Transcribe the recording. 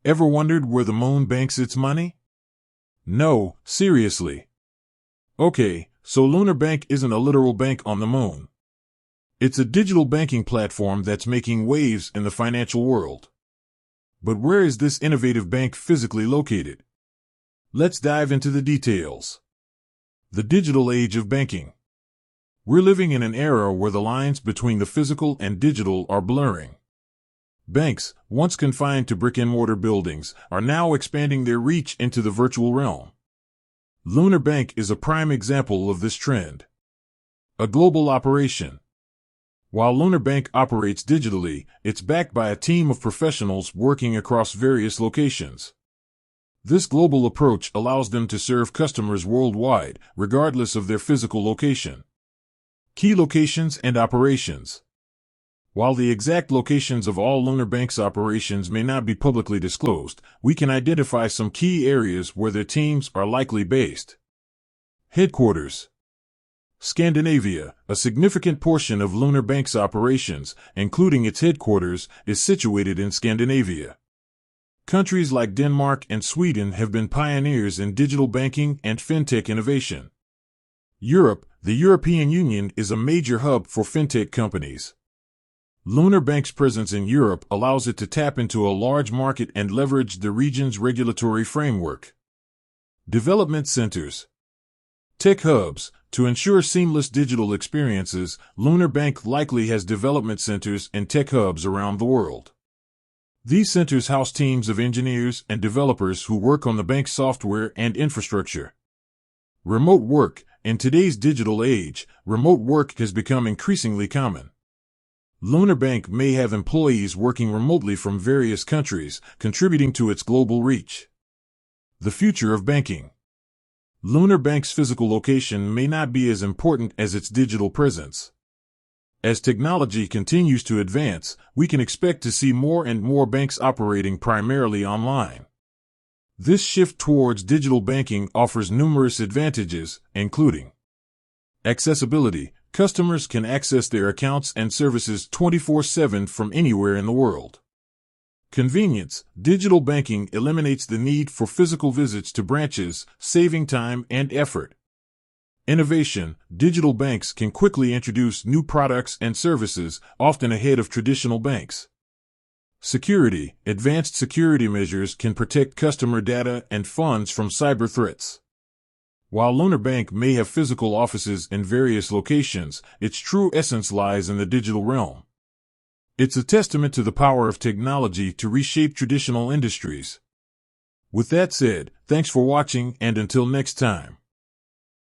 Ever wondered where the moon banks its money? No, seriously. Okay, so Lunar Bank isn't a literal bank on the moon. It's a digital banking platform that's making waves in the financial world. But where is this innovative bank physically located? Let's dive into the details. The digital age of banking. We're living in an era where the lines between the physical and digital are blurring. Banks, once confined to brick-and-mortar buildings, are now expanding their reach into the virtual realm. Lunar Bank is a prime example of this trend. A global operation. While Lunar Bank operates digitally, it's backed by a team of professionals working across various locations. This global approach allows them to serve customers worldwide, regardless of their physical location. Key locations and operations. While the exact locations of all Lunar Bank's operations may not be publicly disclosed, we can identify some key areas where their teams are likely based. Headquarters. Scandinavia, a significant portion of Lunar Bank's operations, including its headquarters, is situated in Scandinavia. Countries like Denmark and Sweden have been pioneers in digital banking and fintech innovation. Europe, the European Union is a major hub for fintech companies. Lunar Bank's presence in Europe allows it to tap into a large market and leverage the region's regulatory framework. Development centers. Tech hubs. To ensure seamless digital experiences, Lunar Bank likely has development centers and tech hubs around the world. These centers house teams of engineers and developers who work on the bank's software and infrastructure. Remote work. In today's digital age, remote work has become increasingly common. Lunar Bank may have employees working remotely from various countries, contributing to its global reach. The future of banking. Lunar Bank's physical location may not be as important as its digital presence. As technology continues to advance, we can expect to see more and more banks operating primarily online. This shift towards digital banking offers numerous advantages, including accessibility. Customers can access their accounts and services 24/7 from anywhere in the world. Convenience. Digital banking eliminates the need for physical visits to branches, saving time and effort. Innovation. Digital banks can quickly introduce new products and services, often ahead of traditional banks. Security. Advanced security measures can protect customer data and funds from cyber threats. While Lunar Bank may have physical offices in various locations, its true essence lies in the digital realm. It's a testament to the power of technology to reshape traditional industries. With that said, thanks for watching, and until next time.